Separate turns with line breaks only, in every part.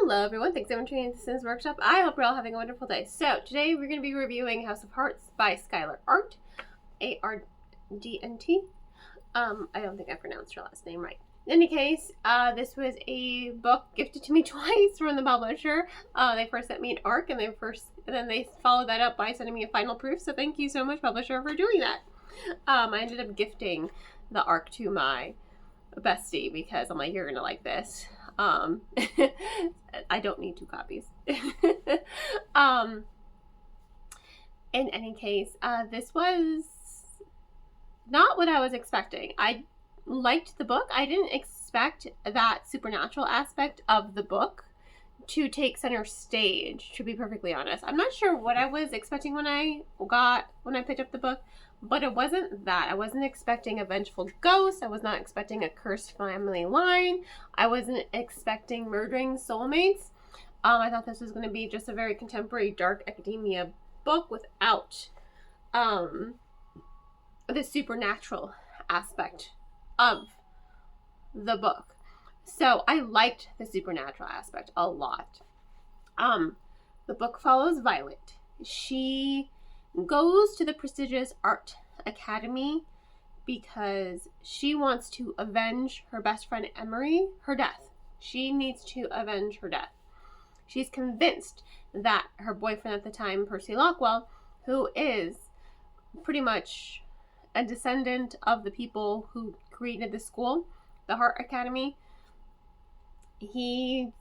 Hello everyone, thanks for tuning in to Sims Workshop. I hope you're all having a wonderful day. So today we're going to be reviewing House of Hearts by Skylar Art, A-R-D-N-T. I don't think I pronounced her last name right. In any case, this was a book gifted to me twice from the publisher. They first sent me an ARC and then they followed that up by sending me a final proof. So thank you so much, publisher, for doing that. I ended up gifting the ARC to my bestie because I'm like, you're gonna like this. I don't need 2 copies. In any case, this was not what I was expecting. I liked the book. I didn't expect that supernatural aspect of the book to take center stage, to be perfectly honest. I'm not sure what I was expecting when I picked up the book, but it wasn't that. I wasn't expecting a vengeful ghost. I was not expecting a cursed family line. I wasn't expecting murdering soulmates. I thought this was going to be just a very contemporary dark academia book without the supernatural aspect of the book. So I liked the supernatural aspect a lot. The book follows Violet. She goes to the prestigious art academy because she wants to avenge her best friend Emery, her death. She needs to avenge her death. She's convinced that her boyfriend at the time, Percy Lockwell, who is pretty much a descendant of the people who created the school, the Heart Academy, he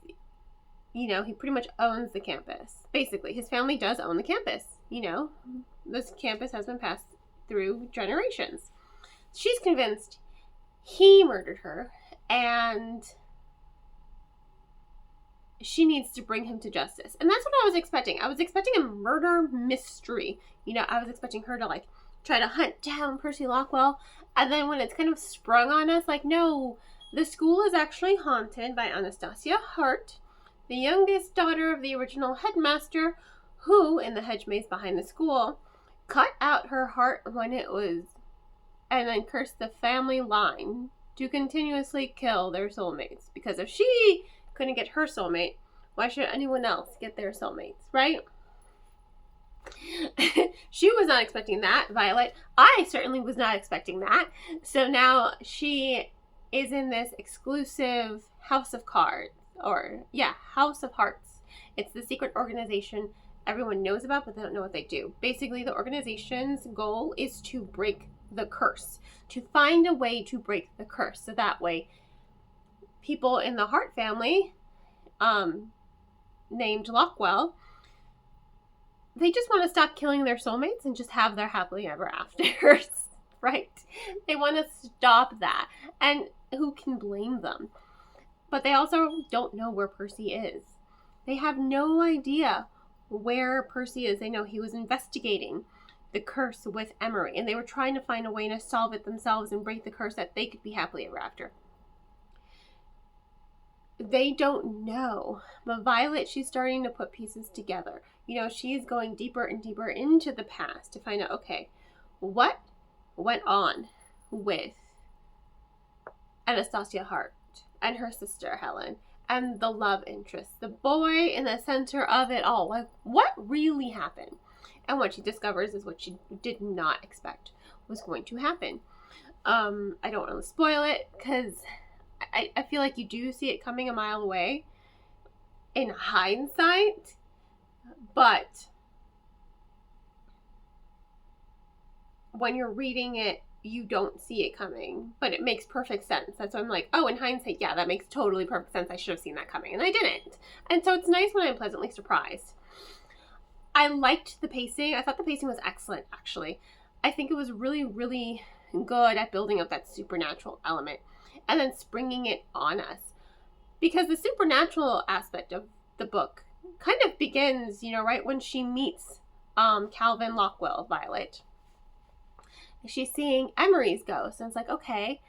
pretty much owns the campus. Basically, his family does own the campus. This campus has been passed through generations. She's convinced he murdered her, and she needs to bring him to justice. And that's what I was expecting. I was expecting a murder mystery. I was expecting her to try to hunt down Percy Lockwell, and then when it's kind of sprung on us, no, the school is actually haunted by Anastasia Hart, the youngest daughter of the original headmaster, who, in the hedge maze behind the school, cut out her heart when it was, and then cursed the family line to continuously kill their soulmates. Because if she couldn't get her soulmate, why should anyone else get their soulmates, right? She was not expecting that, Violet. I certainly was not expecting that. So now she is in this exclusive House of Cards, House of Hearts. It's the secret organization everyone knows about, but they don't know what they do. Basically, the organization's goal is to break the curse, to find a way to break the curse. So that way, people in the Hart family, named Lockwell, they just want to stop killing their soulmates and just have their happily ever afters, right? They want to stop that. And who can blame them? But they also don't know where Percy is. They have no idea where Percy is. They know he was investigating the curse with Emery, and they were trying to find a way to solve it themselves and break the curse that they could be happily ever after. They don't know. But Violet, she's starting to put pieces together. She's going deeper and deeper into the past to find out, okay, what went on with Anastasia Hart and her sister Helen and the love interest, the boy in the center of it all. What really happened? And what she discovers is what she did not expect was going to happen. I don't want to spoil it because I feel like you do see it coming a mile away in hindsight, but when you're reading it, you don't see it coming, but it makes perfect sense. That's why I'm like, oh, in hindsight, yeah, that makes totally perfect sense. I should have seen that coming, and I didn't. And so it's nice when I'm pleasantly surprised. I liked the pacing. I thought the pacing was excellent, actually. I think it was really, really good at building up that supernatural element and then springing it on us. Because the supernatural aspect of the book kind of begins, right when she meets Calvin Lockwell, Violet. She's seeing Emery's ghost, and it's like, okay,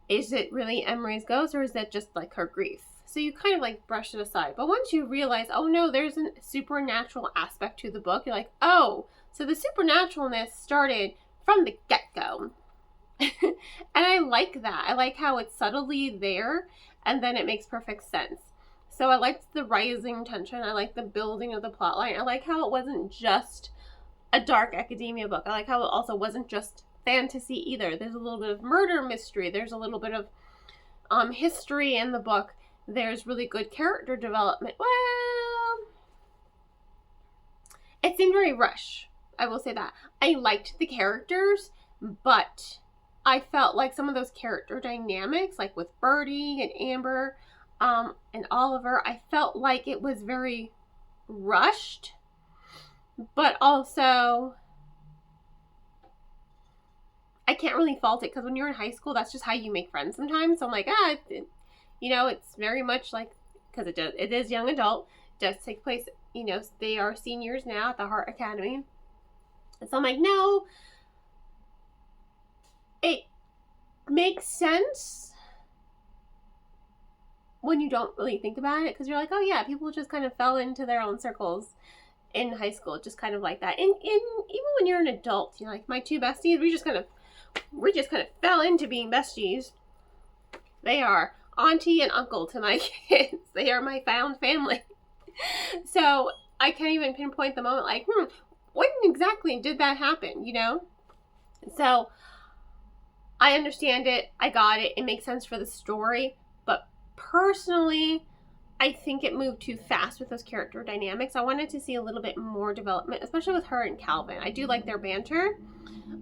is it really Emery's ghost, or is that just her grief? So you kind of brush it aside. But once you realize, oh no, there's a supernatural aspect to the book, you're like, oh, so the supernaturalness started from the get-go. And I like that. I like how it's subtly there, and then it makes perfect sense. So I liked the rising tension. I liked the building of the plot line. I like how it wasn't just a dark academia book. I like how it also wasn't just fantasy either. There's a little bit of murder mystery. There's a little bit of history in the book. There's really good character development. Well, it seemed very rushed. I will say that. I liked the characters, but I felt like some of those character dynamics, like with Birdie and Amber and Oliver, I felt like it was very rushed, but also I can't really fault it because when you're in high school, that's just how you make friends sometimes. So I'm like, it's very much like, because it is young adult, it does take place, they are seniors now at the Heart Academy. And so I'm like, no, it makes sense when you don't really think about it, because you're like, oh yeah, people just kind of fell into their own circles in high school, just kind of like that. And even when you're an adult, like my two besties, we just kind of fell into being besties. They are auntie and uncle to my kids. They are my found family. So I can't even pinpoint the moment like, when exactly did that happen, So I understand it. I got it. It makes sense for the story. But personally, I think it moved too fast with those character dynamics. I wanted to see a little bit more development, especially with her and Calvin. I do like their banter.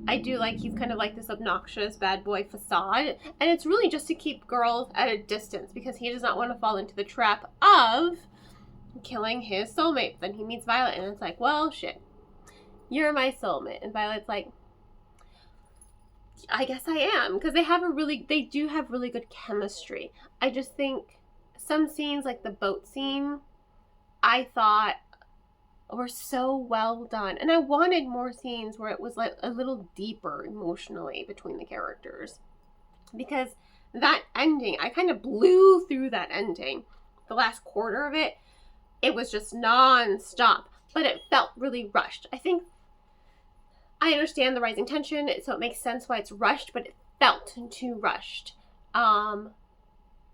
I do like he's kind of like this obnoxious bad boy facade. And it's really just to keep girls at a distance because he does not want to fall into the trap of killing his soulmate. Then he meets Violet and it's like, well, shit. You're my soulmate. And Violet's like, I guess I am. Because they do have really good chemistry. I just think some scenes, like the boat scene, I thought were so well done. And I wanted more scenes where it was like a little deeper emotionally between the characters. Because that ending, I kind of blew through that ending. The last quarter of it, it was just non-stop. But it felt really rushed. I think I understand the rising tension, so it makes sense why it's rushed, but it felt too rushed. And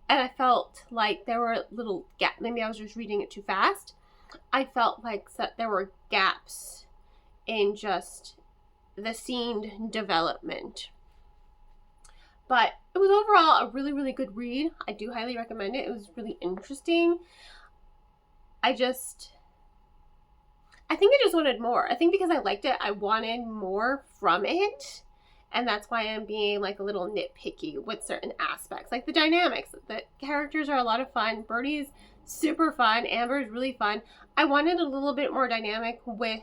I felt like there were little gaps. Maybe I was just reading it too fast. I felt like there were gaps in just the scene development. But it was overall a really, really good read. I do highly recommend it. It was really interesting. I think I just wanted more. I think because I liked it, I wanted more from it. And that's why I'm being like a little nitpicky with certain aspects. Like the dynamics. The characters are a lot of fun. Birdie's super fun. Amber's really fun. I wanted a little bit more dynamic with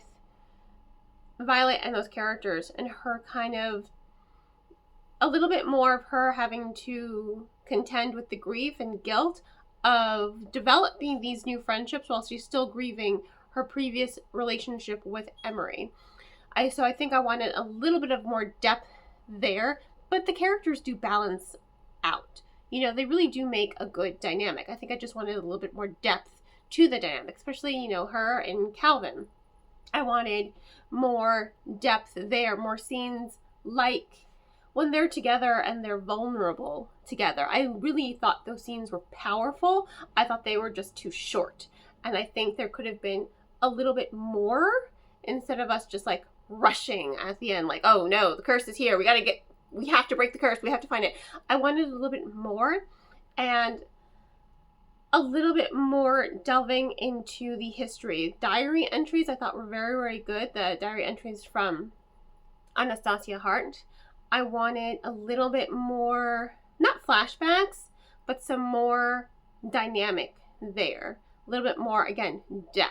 Violet and those characters. And her kind of, a little bit more of her having to contend with the grief and guilt of developing these new friendships while she's still grieving her previous relationship with Emery. So I think I wanted a little bit of more depth there, but the characters do balance out. They really do make a good dynamic. I think I just wanted a little bit more depth to the dynamic, especially, her and Calvin. I wanted more depth there, more scenes like when they're together and they're vulnerable together. I really thought those scenes were powerful. I thought they were just too short. And I think there could have been a little bit more instead of us just like rushing at the end, like, oh no, the curse is here. We have to break the curse. We have to find it. I wanted a little bit more and a little bit more delving into the history. Diary entries I thought were very, very good. The diary entries from Anastasia Hart. I wanted a little bit more, not flashbacks, but some more dynamic there. A little bit more, again, depth.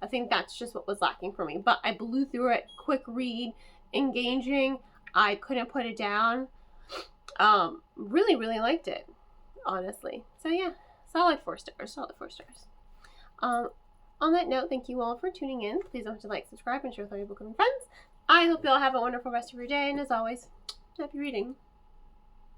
I think that's just what was lacking for me. But I blew through it. Quick read. Engaging. I couldn't put it down. Really, really liked it. Honestly. So yeah. Solid 4 stars. Solid 4 stars. On that note, thank you all for tuning in. Please don't forget to like, subscribe, and share with all your book loving friends. I hope you all have a wonderful rest of your day. And as always, happy reading.